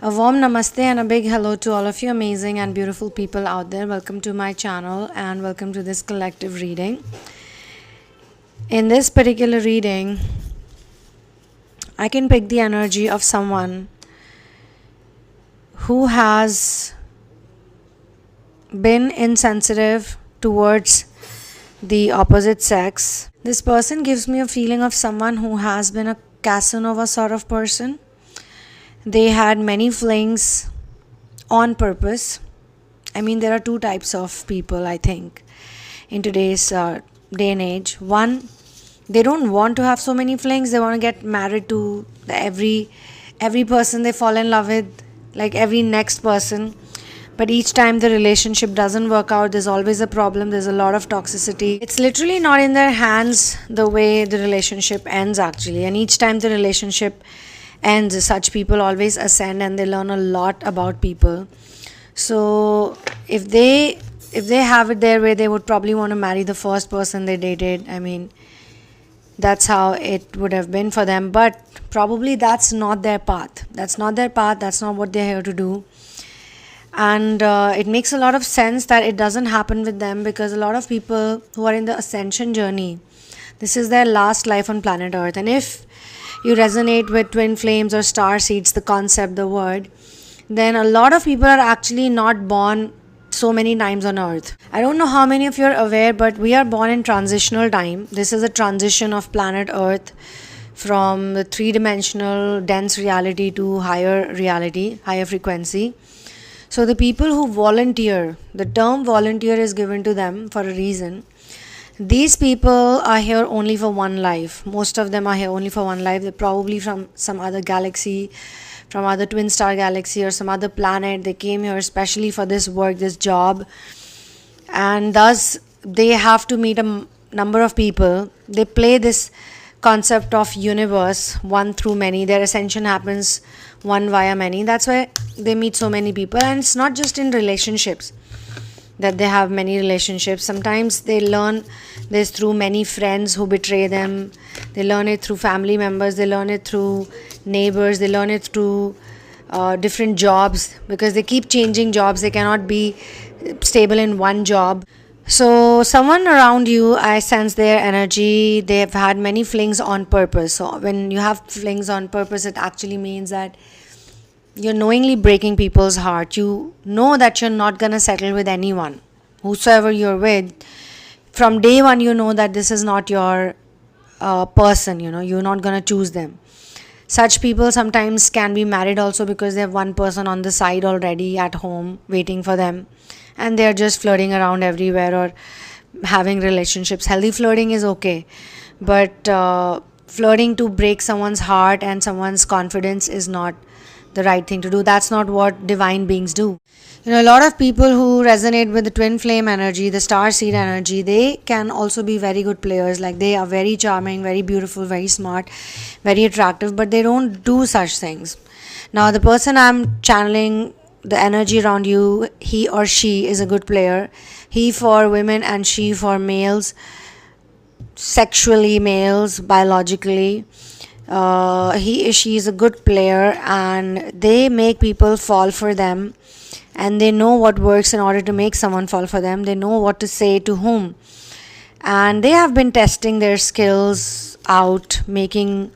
A warm namaste and a big hello to all of you amazing and beautiful people out there. Welcome to my channel and welcome to this collective reading. In this particular reading, I can pick the energy of someone who has been insensitive towards the opposite sex. This person gives me a feeling of someone who has been a Casanova sort of person. They had many flings on purpose. I mean, there are two types of people, I think, in today's day and age. One, they don't want to have so many flings. They want to get married to every person they fall in love with, like every next person. But each time the relationship doesn't work out, there's always a problem. There's a lot of toxicity. It's literally not in their hands the way the relationship ends, actually. And each time the relationship ends, such people always ascend and they learn a lot about people. So if they have it their way, they would probably want to marry the first person they dated. I mean, that's how it would have been for them. But probably that's not their path. That's not their path. That's not what they're here to do. And it makes a lot of sense that it doesn't happen with them, because a lot of people who are in the ascension journey, this is their last life on planet Earth. And if you resonate with twin flames or star seeds, the concept, the word, then a lot of people are actually not born so many times on Earth. I don't know how many of you are aware, but we are born in transitional time. This is a transition of planet Earth from the three-dimensional dense reality to higher reality, higher frequency. So the people who volunteer, the term volunteer is given to them for a reason. These people are here only for one life. Most of them are here only for one life. They're probably from some other galaxy, from other twin star galaxy or some other planet. They came here especially for this work, this job. And thus they have to meet a number of people. They play this concept of universe, one through many. Their ascension happens one via many. That's why they meet so many people. And it's not just in relationships that they have many relationships. Sometimes they learn this through many friends who betray them. They learn it through family members. They learn it through neighbors. They learn it through different jobs, because they keep changing jobs. They cannot be stable in one job. So someone around you, I sense their energy. They have had many flings on purpose. So when you have flings on purpose, it actually means that you're knowingly breaking people's heart. You know that you're not going to settle with anyone, whosoever you're with. From day one, you know that this is not your person. You're not going to choose them. Such people sometimes can be married also, because they have one person on the side already at home waiting for them, and they're just flirting around everywhere or having relationships. Healthy flirting is okay, but flirting to break someone's heart and someone's confidence is not the right thing to do. That's not what divine beings do. A lot of people who resonate with the twin flame energy, the star seed energy, they can also be very good players. Like, they are very charming, very beautiful, very smart, very attractive, but they don't do such things. Now, the person I'm channeling, the energy around you, he or she is a good player. He for women and she for males, sexually males, biologically. She is a good player, and they make people fall for them, and they know what works in order to make someone fall for them. They know what to say to whom, and they have been testing their skills out, making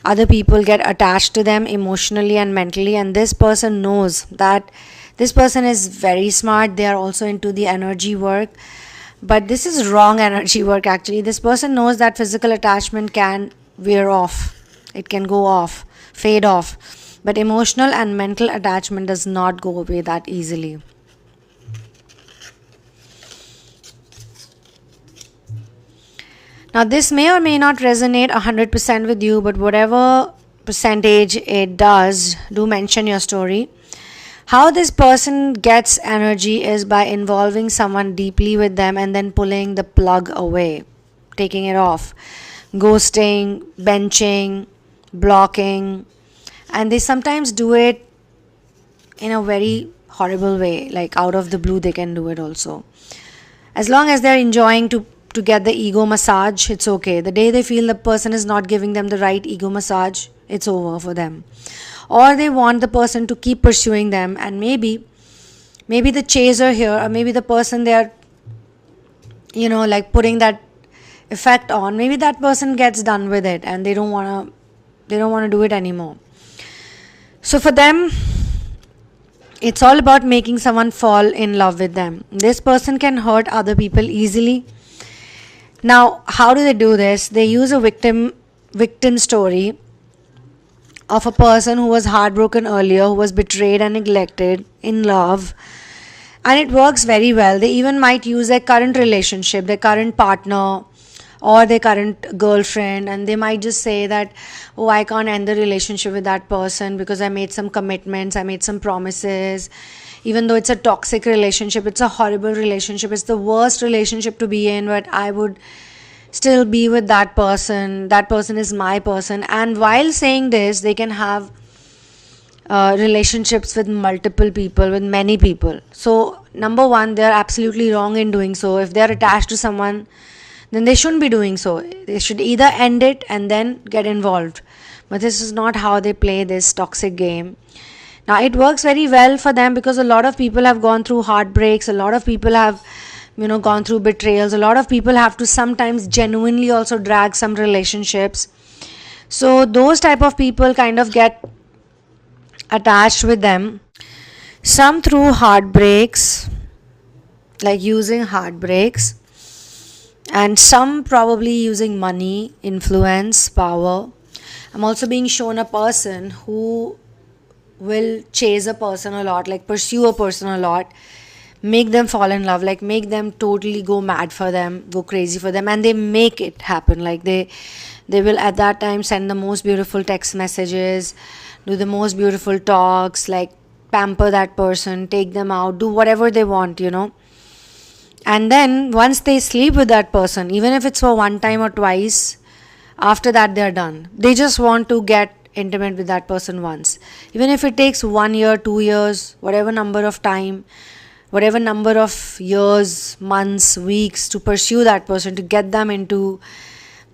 other people get attached to them emotionally and mentally. And this person knows that this person is very smart. They are also into the energy work, but this is wrong energy work actually. This person knows that physical attachment can wear off, it can go off, fade off, but emotional and mental attachment does not go away that easily. Now, this may or may not resonate 100% with you, but whatever percentage it does, do mention your story. How this person gets energy is by involving someone deeply with them and then pulling the plug away, taking it off. Ghosting, benching, blocking, and they sometimes do it in a very horrible way, like out of the blue they can do it also. As long as they're enjoying to get the ego massage, it's okay. The day they feel the person is not giving them the right ego massage, it's over for them. or they want the person to keep pursuing them, and maybe the chaser here, or maybe the person they are like putting that effect on, maybe that person gets done with it and they don't want to do it anymore. So for them, it's all about making someone fall in love with them. This person can hurt other people easily. Now, how do they do this? They use a victim story of a person who was heartbroken earlier, who was betrayed and neglected in love, and it works very well. They even might use their current relationship, their current partner, or their current girlfriend, and they might just say that, oh, I can't end the relationship with that person because I made some commitments, I made some promises. Even though it's a toxic relationship, it's a horrible relationship, it's the worst relationship to be in, but I would still be with that person is my person. And while saying this, they can have relationships with multiple people, with many people. So number one, they're absolutely wrong in doing so. If they're attached to someone, then they shouldn't be doing so. They should either end it and then get involved. But this is not how they play this toxic game. Now, it works very well for them because a lot of people have gone through heartbreaks, a lot of people have gone through betrayals, a lot of people have to sometimes genuinely also drag some relationships. So those type of people kind of get attached with them, some through heartbreaks, like using heartbreaks, and some probably using money, influence, power. I'm also being shown a person who will chase a person a lot, like pursue a person a lot, make them fall in love, like make them totally go mad for them, go crazy for them, and they make it happen. Like they will at that time send the most beautiful text messages, do the most beautiful talks, like pamper that person, take them out, do whatever they want, And then once they sleep with that person, even if it's for one time or twice, after that they're done. They just want to get intimate with that person once. Even if it takes 1 year, 2 years, whatever number of time, whatever number of years, months, weeks to pursue that person, to get them into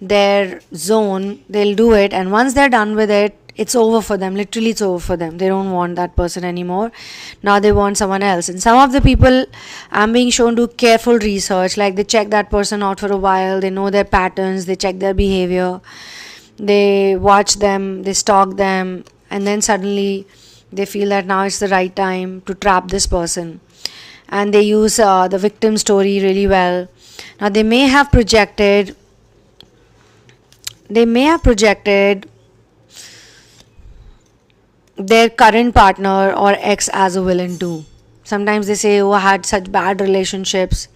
their zone, they'll do it. And once they're done with it, it's over for them. Literally, it's over for them. They don't want that person anymore. Now they want someone else. And some of the people I'm being shown do careful research. Like they check that person out for a while. They know their patterns. They check their behavior. They watch them. They stalk them. And then suddenly they feel that now it's the right time to trap this person. And they use the victim story really well. Now they may have projected their current partner or ex as a villain too. Sometimes they say, oh, I had such bad relationships,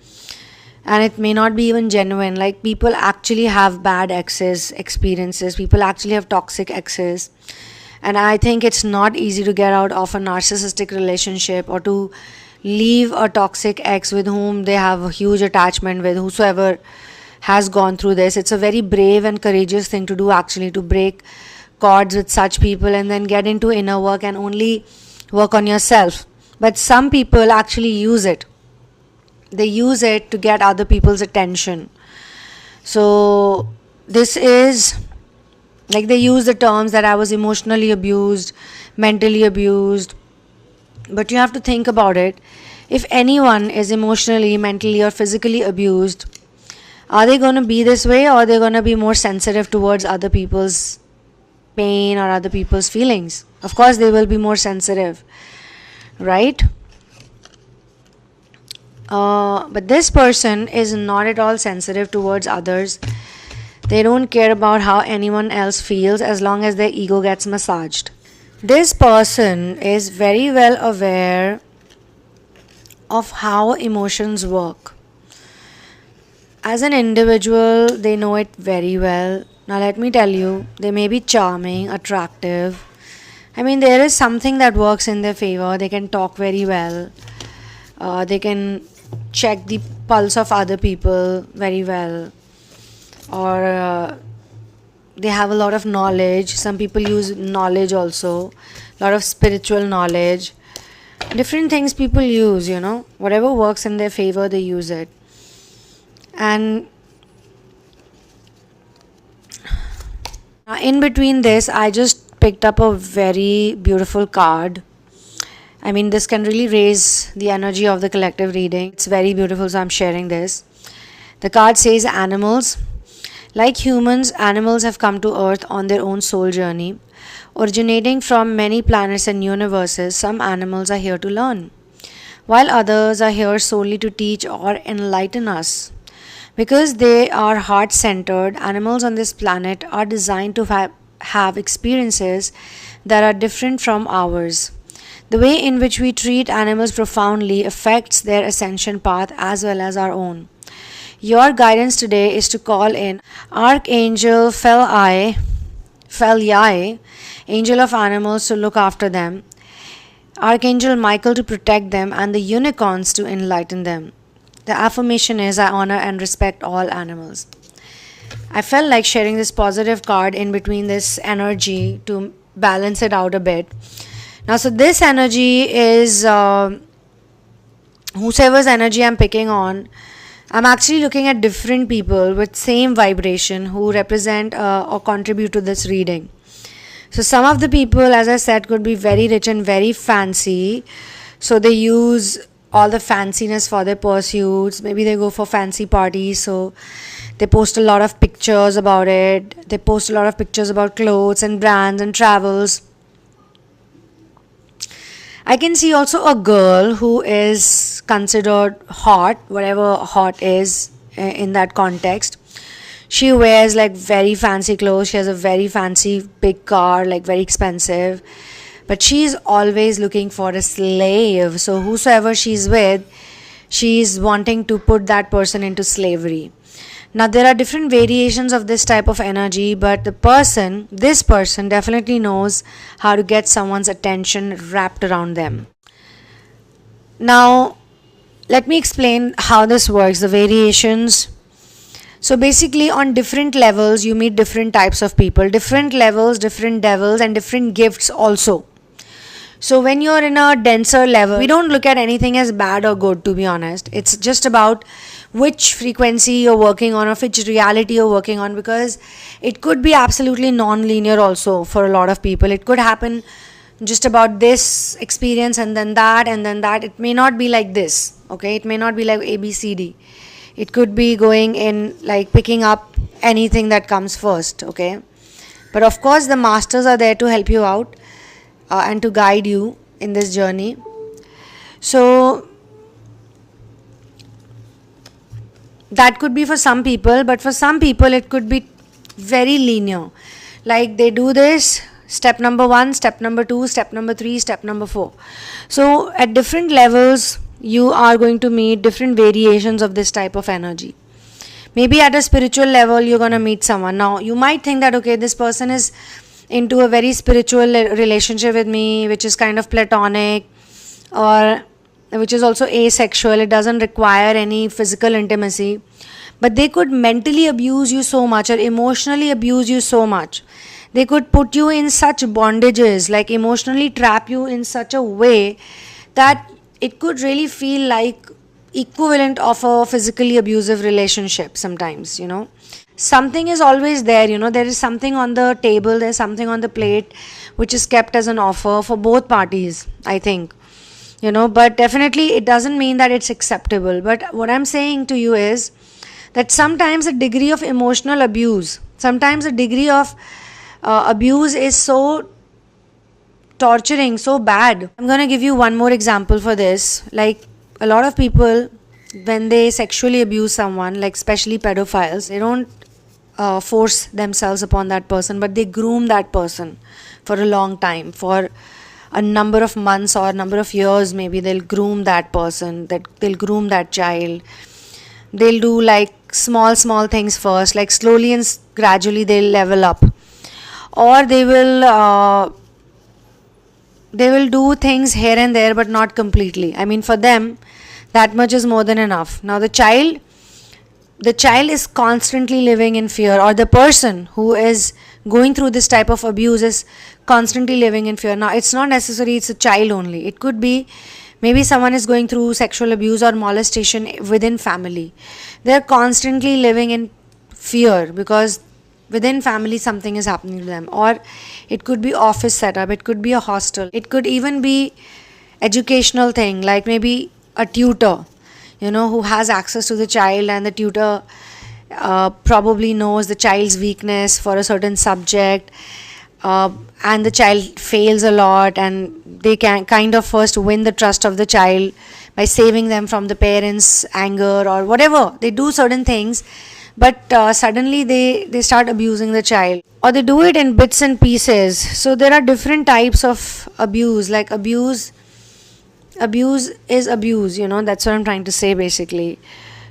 and it may not be even genuine. Like people actually have bad exes experiences, people actually have toxic exes, and I think it's not easy to get out of a narcissistic relationship or to leave a toxic ex with whom they have a huge attachment with. Whosoever has gone through this, it's a very brave and courageous thing to do, actually, to break cords with such people and then get into inner work and only work on yourself. But some people actually use it. They use it to get other people's attention. So this is like they use the terms that I was emotionally abused, mentally abused. But you have to think about it. If anyone is emotionally, mentally or physically abused, are they going to be this way, or are they going to be more sensitive towards other people's pain or other people's feelings? Of course they will be more sensitive, right? But this person is not at all sensitive towards others. They don't care about how anyone else feels as long as their ego gets massaged. This person is very well aware of how emotions work. As an individual, they know it very well. Now let me tell you, they may be charming, attractive. I mean, there is something that works in their favor. They can talk very well. They can check the pulse of other people very well. Or they have a lot of knowledge. Some people use knowledge also. A lot of spiritual knowledge. Different things people use, Whatever works in their favor, they use it. And in between this, I just picked up a very beautiful card. I mean, this can really raise the energy of the collective reading. It's very beautiful, so I'm sharing this. The card says animals. Like humans, animals have come to Earth on their own soul journey. Originating from many planets and universes, some animals are here to learn, while others are here solely to teach or enlighten us. Because they are heart centered, animals on this planet are designed to have experiences that are different from ours. The way in which we treat animals profoundly affects their ascension path as well as our own. Your guidance today is to call in Archangel Feliai, Angel of Animals to look after them, Archangel Michael to protect them, and the unicorns to enlighten them. The affirmation is, I honor and respect all animals. I felt like sharing this positive card in between this energy to balance it out a bit. Now, so this energy is whosoever's energy I'm picking on. I'm actually looking at different people with same vibration who represent or contribute to this reading. So some of the people, as I said, could be very rich and very fancy. So they use all the fanciness for their pursuits. Maybe they go for fancy parties. So they post a lot of pictures about it. They post a lot of pictures about clothes and brands and travels. I can see also a girl who is considered hot, whatever hot is in that context. She wears like very fancy clothes. She has a very fancy big car, like very expensive. But she's always looking for a slave. So whosoever she's with, she's wanting to put that person into slavery. Now there are different variations of this type of energy, but this person definitely knows how to get someone's attention wrapped around them. Now let me explain how this works, the variations. So basically on different levels you meet different types of people, different levels, different devils, and different gifts also. So when you're in a denser level, we don't look at anything as bad or good, to be honest. It's just about which frequency you're working on or which reality you're working on, because it could be absolutely non-linear also for a lot of people. It could happen just about this experience and then that and then that. It may not be like this, okay? It may not be like ABCD. It could be going in like picking up anything that comes first, okay? But of course the masters are there to help you out and to guide you in this journey. So that could be for some people, but for some people it could be very linear. Like they do this, step number 1, step number 2, step number 3, step number 4. So at different levels you are going to meet different variations of this type of energy. Maybe at a spiritual level you're going to meet someone. Now you might think that, okay, this person is into a very spiritual relationship with me, which is kind of platonic, or which is also asexual. It doesn't require any physical intimacy, but they could mentally abuse you so much or emotionally abuse you so much. They could put you in such bondages, like emotionally trap you in such a way that it could really feel like equivalent of a physically abusive relationship sometimes, Something is always there, there is something on the table, there's something on the plate which is kept as an offer for both parties, I think. But definitely it doesn't mean that it's acceptable. But what I'm saying to you is that sometimes a degree of emotional abuse, sometimes a degree of abuse is so torturing, so bad. I'm going to give you one more example for this. Like a lot of people, when they sexually abuse someone, like especially pedophiles, they don't force themselves upon that person, but they groom that person for a long time, for a number of months or a number of years. Maybe they'll groom that person, that they'll groom that child. They'll do like small things first, like slowly and gradually they'll level up, or they will do things here and there, but not completely. I mean, for them that much is more than enough. Now the child is constantly living in fear, or the person who is going through this type of abuse is constantly living in fear. Now it's not necessary it's a child only. It could be maybe someone is going through sexual abuse or molestation within family. They're constantly living in fear because within family something is happening to them, or it could be office setup, it could be a hostel, it could even be educational thing, like maybe a tutor, who has access to the child, and the tutor probably knows the child's weakness for a certain subject, and the child fails a lot, and they can kind of first win the trust of the child by saving them from the parents' anger or whatever. They do certain things, but suddenly they start abusing the child, or they do it in bits and pieces. So there are different types of abuse. Like abuse is abuse, that's what I'm trying to say basically.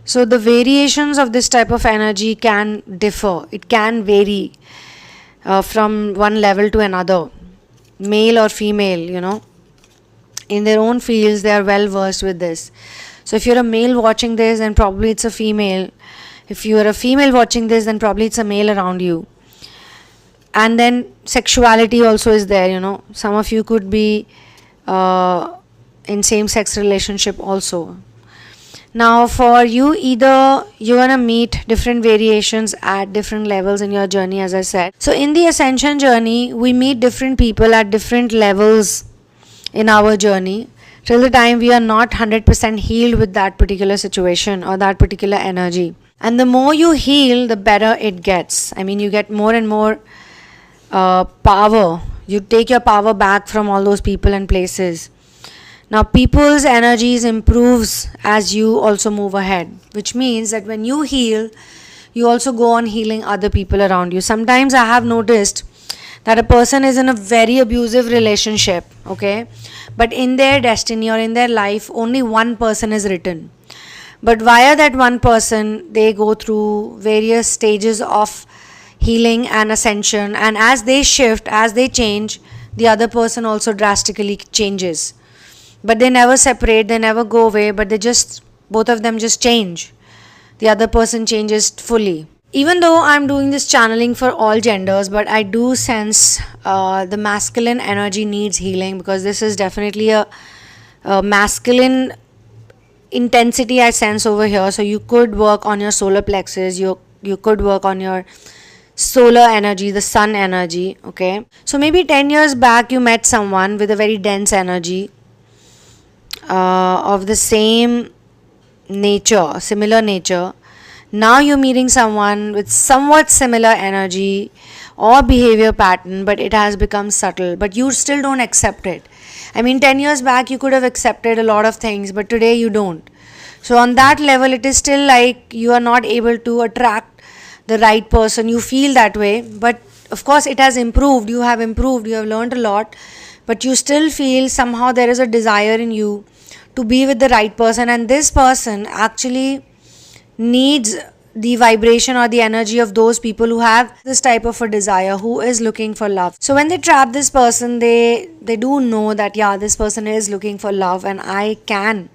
So the variations of this type of energy can differ, it can vary from one level to another, male or female. In their own fields they are well versed with this. So if you're a male watching this, then probably it's a female. If you are a female watching this, then probably it's a male around you. And then sexuality also is there. Some of you could be in same-sex relationship also. Now for you, either you're gonna meet different variations at different levels in your journey, as I said. So in the ascension journey, we meet different people at different levels in our journey, till the time we are not 100% healed with that particular situation or that particular energy. And the more you heal, the better it gets. I mean, you get more and more power. You take your power back from all those people and places. Now people's energies improves as you also move ahead, which means that when you heal, you also go on healing other people around you. Sometimes I have noticed that a person is in a very abusive relationship, okay, but in their destiny or in their life only one person is written, but via that one person they go through various stages of healing and ascension, and as they shift, as they change, the other person also drastically changes. But they never separate, they never go away, but both of them just change. The other person changes fully. Even though I'm doing this channeling for all genders, but I do sense the masculine energy needs healing, because this is definitely a masculine intensity I sense over here. So you could work on your solar plexus, you could work on your solar energy, the sun energy, okay. So maybe 10 years back you met someone with a very dense energy, of the same nature, similar nature. Now you're meeting someone with somewhat similar energy or behavior pattern, but it has become subtle, but you still don't accept it. I mean, 10 years back you could have accepted a lot of things, but today you don't. So on that level, it is still like you are not able to attract the right person. You feel that way, but of course it has improved. You have improved, you have learned a lot, but you still feel somehow there is a desire in you to be with the right person, and this person actually needs the vibration or the energy of those people who have this type of a desire, who is looking for love. So when they trap this person, they do know that this person is looking for love, and I can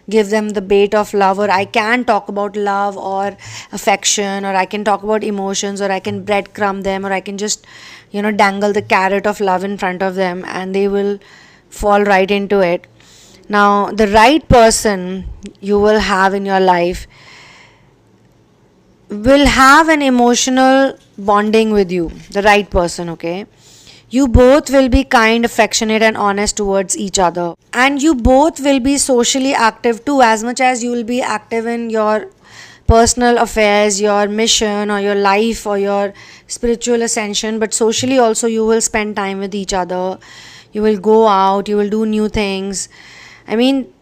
give them the bait of love, or I can talk about love or affection, or I can talk about emotions, or I can breadcrumb them, or I can just dangle the carrot of love in front of them, and they will fall right into it. Now the right person you will have in your life will have an emotional bonding with you, the right person, okay. You both will be kind, affectionate and honest towards each other, and you both will be socially active too, as much as you will be active in your personal affairs, your mission or your life or your spiritual ascension, but socially also you will spend time with each other. You will go out, you will do new things. I mean,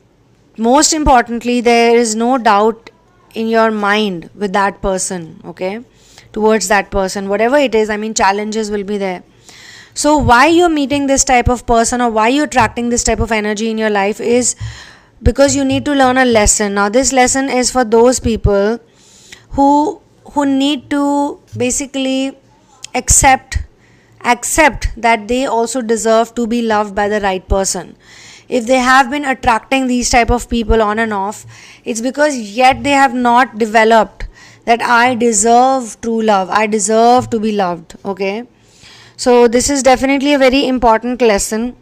most importantly, there is no doubt in your mind with that person, okay, towards that person, whatever it is. I mean, challenges will be there. So why you're meeting this type of person, or why you're attracting this type of energy in your life, is because you need to learn a lesson. Now this lesson is for those people who need to basically accept that they also deserve to be loved by the right person. If they have been attracting these type of people on and off, it's because yet they have not developed that I deserve true love, I deserve to be loved, okay. So this is definitely a very important lesson.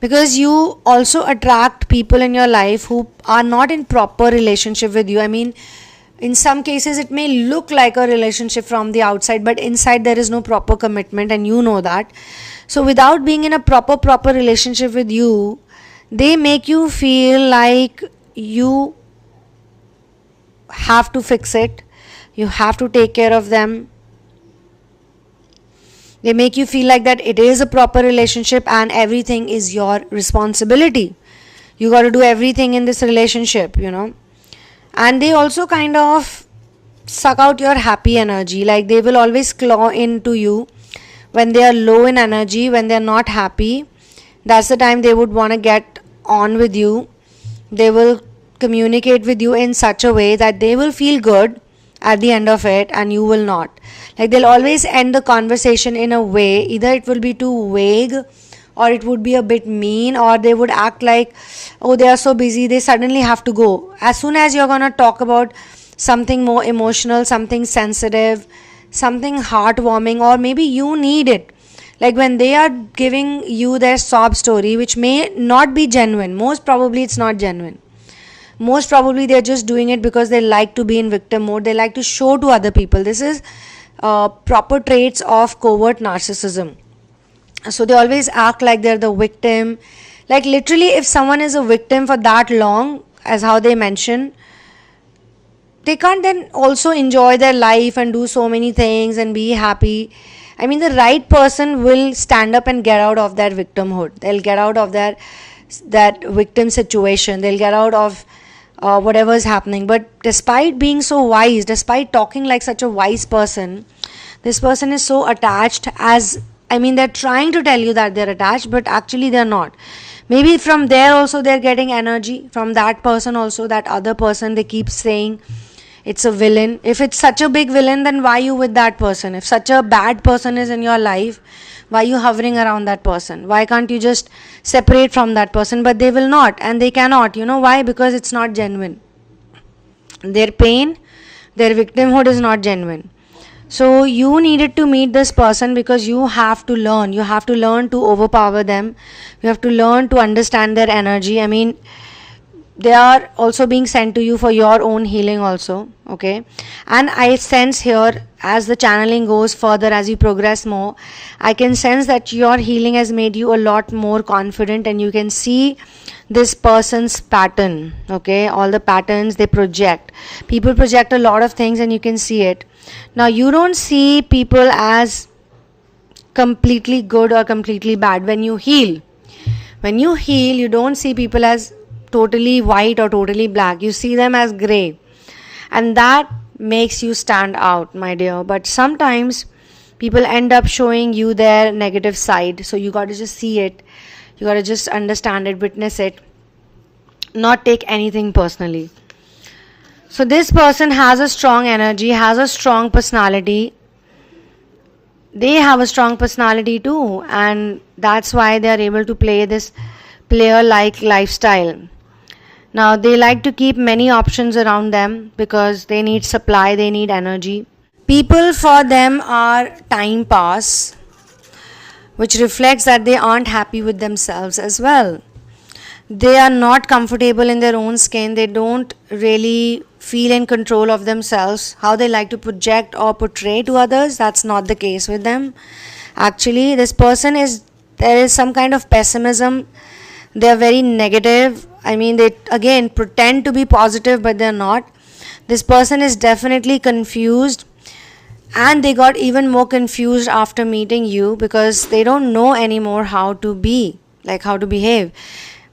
because you also attract people in your life who are not in proper relationship with you. I mean, in some cases it may look like a relationship from the outside, but inside there is no proper commitment, and you know that. So without being in a proper relationship with you, they make you feel like you have to fix it, you have to take care of them. They make you feel like that it is a proper relationship and everything is your responsibility. You got to do everything in this relationship, And they also kind of suck out your happy energy. Like they will always claw into you when they are low in energy, when they are not happy. That's the time they would want to get on with you. They will communicate with you in such a way that they will feel good at the end of it and you will not. Like they'll always end the conversation in a way, either it will be too vague or it would be a bit mean, or they would act like, oh, they are so busy, they suddenly have to go. As soon as you're gonna talk about something more emotional, something sensitive, something heartwarming, or maybe you need it, like when they are giving you their sob story, which may not be genuine, most probably it's not genuine. Most probably they're just doing it because they like to be in victim mode. They like to show to other people. This is proper traits of covert narcissism. So they always act like they're the victim. Like literally, if someone is a victim for that long, as how they mention, they can't then also enjoy their life and do so many things and be happy. I mean, the right person will stand up and get out of that victimhood. They'll get out of that victim situation. They'll get out of whatever is happening. But despite being so wise, despite talking like such a wise person, this person is so attached. They're trying to tell you that they're attached, but actually they're not. Maybe from there also they're getting energy. From that person also, that other person, they keep saying it's a villain. If it's such a big villain, then why are you with that person? If such a bad person is in your life, why are you hovering around that person? Why can't you just separate from that person? But they will not, and they cannot. You know why? Because it's not genuine. Their pain, their victimhood is not genuine. So you needed to meet this person because you have to learn. You have to learn to overpower them. You have to learn to understand their energy. I mean, they are also being sent to you for your own healing also, okay? And I sense here, as the channeling goes further, as you progress more, I can sense that your healing has made you a lot more confident, and you can see this person's pattern, okay? All the patterns they project. People project a lot of things and you can see it. Now, you don't see people as completely good or completely bad when you heal. When you heal, you don't see people as totally white or totally black. You see them as gray. And that makes you stand out, my dear. But sometimes people end up showing you their negative side. So you got to just see it. You got to just understand it, witness it. Not take anything personally. So this person has a strong energy, has a strong personality. They have a strong personality too, and that's why they are able to play this player-like lifestyle. Now, they like to keep many options around them because they need supply, they need energy. People for them are time pass, which reflects that they aren't happy with themselves as well. They are not comfortable in their own skin. They don't really feel in control of themselves. How they like to project or portray to others, that's not the case with them. Actually, there is some kind of pessimism. They are very negative. I mean, they again pretend to be positive, but they're not. This person is definitely confused, and they got even more confused after meeting you because they don't know anymore how to be, like how to behave.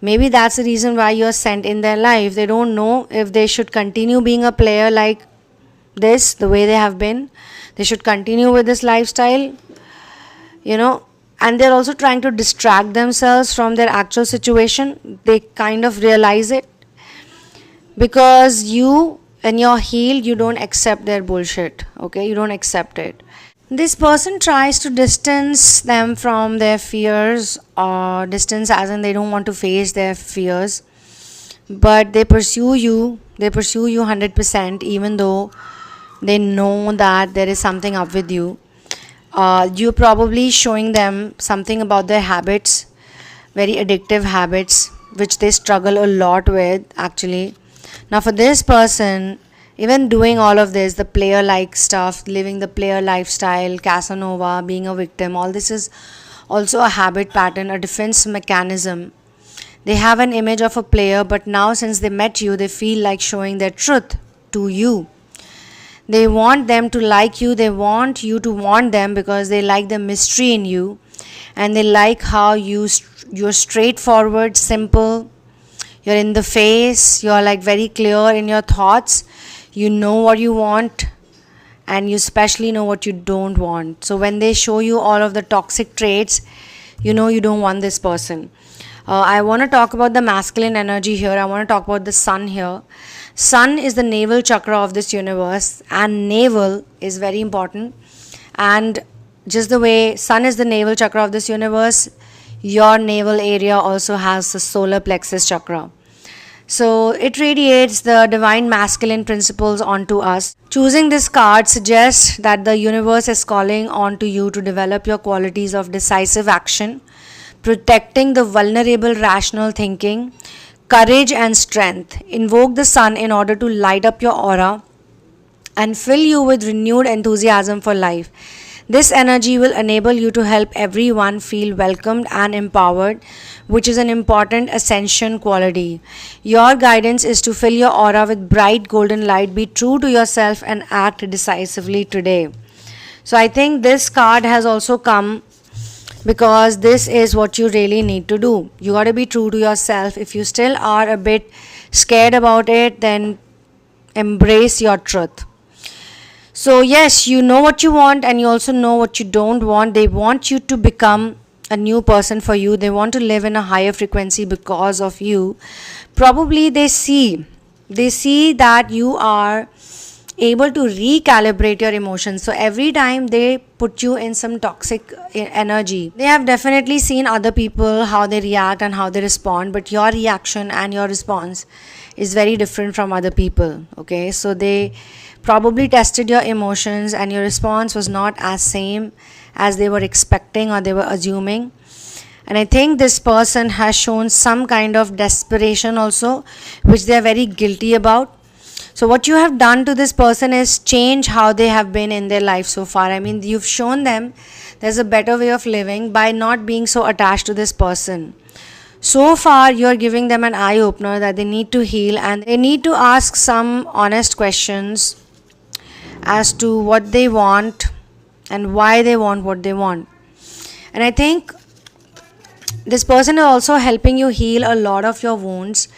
Maybe that's the reason why you're sent in their life. They don't know if they should continue being a player like this, the way they have been. They should continue with this lifestyle, and they're also trying to distract themselves from their actual situation. They kind of realize it because when you're healed, you don't accept their bullshit, okay? You don't accept it. This person tries to distance them from their fears, or distance as in they don't want to face their fears, but they pursue you 100%, even though they know that there is something up with you. You're probably showing them something about their habits, very addictive habits which they struggle a lot with actually. Now for this person, even doing all of this, the player like stuff, living the player lifestyle, Casanova, being a victim, all this is also a habit pattern, a defense mechanism. They have an image of a player, but now since they met you, they feel like showing their truth to you. They want them to like you, they want you to want them because they like the mystery in you, and they like how you're straightforward, simple, you're in the face, you're like very clear in your thoughts, you know what you want, and you especially know what you don't want. So when they show you all of the toxic traits, you know you don't want this person. I want to talk about the masculine energy here. I want to talk about the sun here. Sun is the navel chakra of this universe, and navel is very important. And just the way sun is the navel chakra of this universe, your navel area also has the solar plexus chakra. So it radiates the divine masculine principles onto us. Choosing this card suggests that the universe is calling onto you to develop your qualities of decisive action, protecting the vulnerable rational thinking, courage and strength. Invoke the sun in order to light up your aura and fill you with renewed enthusiasm for life. This energy will enable you to help everyone feel welcomed and empowered, which is an important ascension quality. Your guidance is to fill your aura with bright golden light. Be true to yourself and act decisively today. So I think this card has also come because this is what you really need to do. You got to be true to yourself. If you still are a bit scared about it, then embrace your truth. So yes, you know what you want and you also know what you don't want. They want you to become a new person for you. They want to live in a higher frequency because of you. Probably they see that you are able to recalibrate your emotions. So every time they put you in some toxic energy, they have definitely seen other people, how they react and how they respond, but your reaction and your response is very different from other people. Okay, so they probably tested your emotions and your response was not as same as they were expecting or they were assuming. And I think this person has shown some kind of desperation also, which they are very guilty about. So what you have done to this person is change how they have been in their life so far. I mean, you've shown them there's a better way of living by not being so attached to this person. So far, you're giving them an eye-opener that they need to heal and they need to ask some honest questions as to what they want and why they want what they want. And I think this person is also helping you heal a lot of your wounds.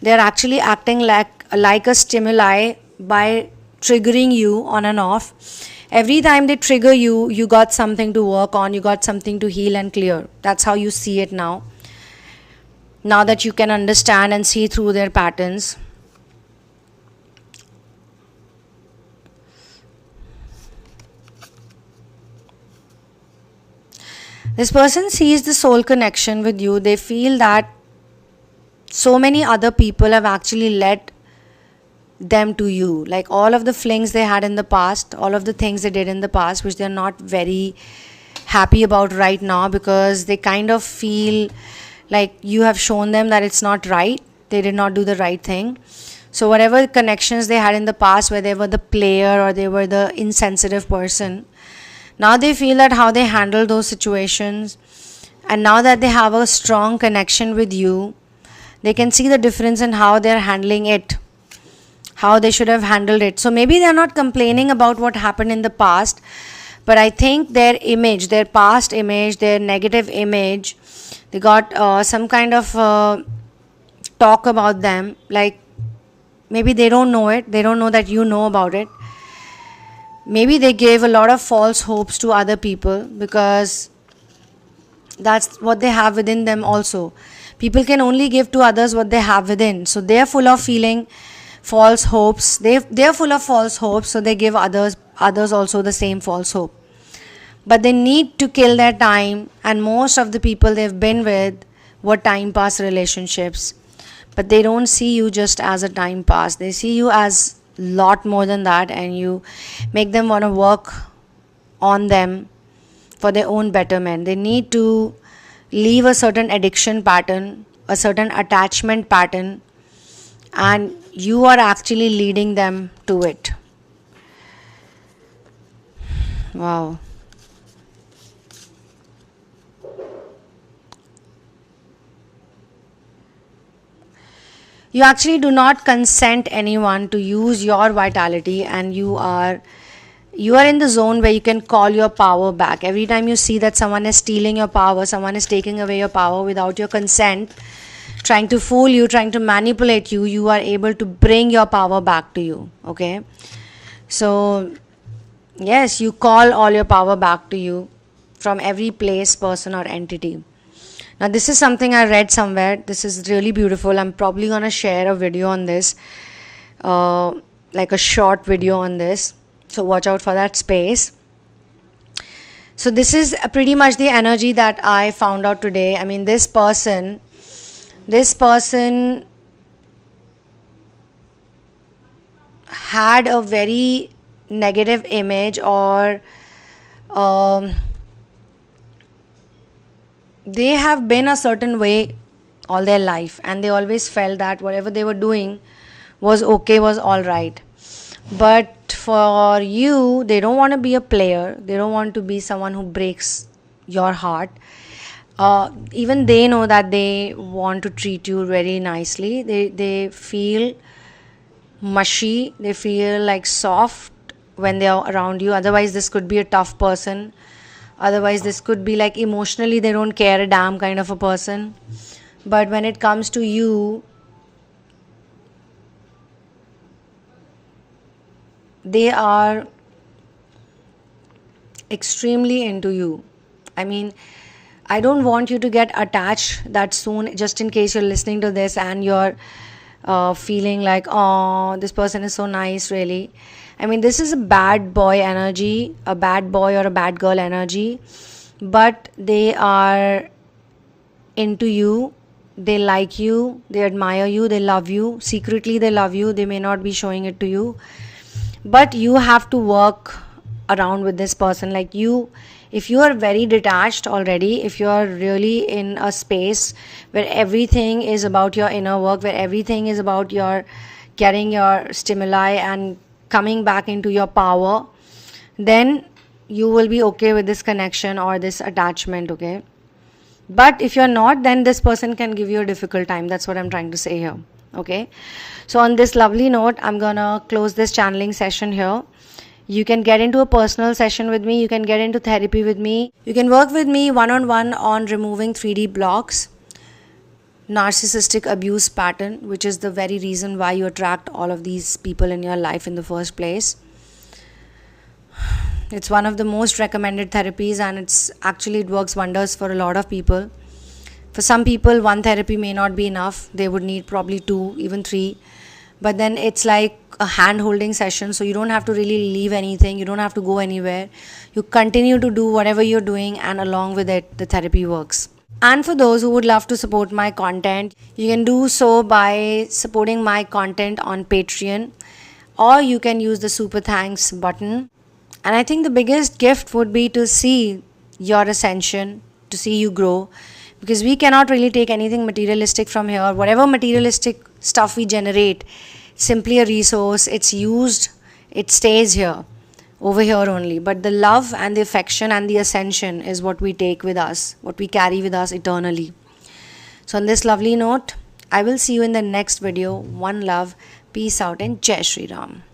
They're actually acting like a stimuli by triggering you on and off. Every time they trigger you, you got something to work on, you got something to heal and clear. That's how you see it now. Now that you can understand and see through their patterns. This person sees the soul connection with you. They feel that so many other people have actually led them to you. Like all of the flings they had in the past, all of the things they did in the past, which they're not very happy about right now because they kind of feel like you have shown them that it's not right. They did not do the right thing. So whatever connections they had in the past where they were the player or they were the insensitive person, now they feel that how they handle those situations, and now that they have a strong connection with you, they can see the difference in how they're handling it, how they should have handled it. So maybe they're not complaining about what happened in the past, but I think their image, their past image, their negative image, they got some kind of talk about them. Like maybe they don't know it, they don't know that you know about it. Maybe they gave a lot of false hopes to other people because that's what they have within them also. People can only give to others what they have within. So they are full of feeling false hopes. They are full of false hopes, so they give others also the same false hope. But they need to kill their time, and most of the people they've been with were time pass relationships. But they don't see you just as a time pass. They see you as lot more than that, and you make them want to work on them for their own betterment. They need to leave a certain addiction pattern, a certain attachment pattern, and you are actually leading them to it. Wow. You actually do not consent anyone to use your vitality, and you are in the zone where you can call your power back. Every time you see that someone is stealing your power, someone is taking away your power without your consent, trying to fool you, trying to manipulate you, you are able to bring your power back to you. Okay, so yes, you call all your power back to you from every place, person, or entity. Now, this is something I read somewhere. This is really beautiful. I'm probably going to share a video on this, like a short video on this. So watch out for that space. So this is pretty much the energy that I found out today. I mean, this person had a very negative image, or they have been a certain way all their life, and they always felt that whatever they were doing was okay, was all right. But for you, they don't want to be a player. They don't want to be someone who breaks your heart. Even they know that they want to treat you very nicely. They feel mushy. They feel like soft when they are around you. Otherwise, this could be a tough person. Otherwise, this could be like emotionally they don't care a damn kind of a person. But when it comes to you, they are extremely into you. I mean, I don't want you to get attached that soon, just in case you're listening to this and you're feeling like, oh, this person is so nice, really. I mean, this is a bad boy energy, a bad boy or a bad girl energy, but they are into you. They like you, they admire you, they love you. Secretly, they love you. They may not be showing it to you, but you have to work around with this person. Like if you are very detached already, if you are really in a space where everything is about your inner work, where everything is about your getting your stimuli and coming back into your power, then you will be okay with this connection or this attachment. Okay, but if you're not, then this person can give you a difficult time. That's what I'm trying to say here. Okay, so on this lovely note, I'm gonna close this channeling session here. You can get into a personal session with me. You can get into therapy with me. You can work with me one-on-one on removing 3D blocks, narcissistic abuse pattern, which is the very reason why you attract all of these people in your life in the first place. It's one of the most recommended therapies, and it works wonders for a lot of people. For some people, one therapy may not be enough. They would need probably 2, even 3. But then it's like a hand-holding session, so you don't have to really leave anything. You don't have to go anywhere. You continue to do whatever you're doing, and along with it, the therapy works. And for those who would love to support my content, you can do so by supporting my content on Patreon, or you can use the super thanks button. And I think the biggest gift would be to see your ascension, to see you grow, because we cannot really take anything materialistic from here. Whatever materialistic stuff we generate, simply a resource, it's used, it stays here, over here only. But the love and the affection and the ascension is what we take with us, what we carry with us eternally. So on this lovely note, I will see you in the next video. One love, peace out, and Jai Shri Ram.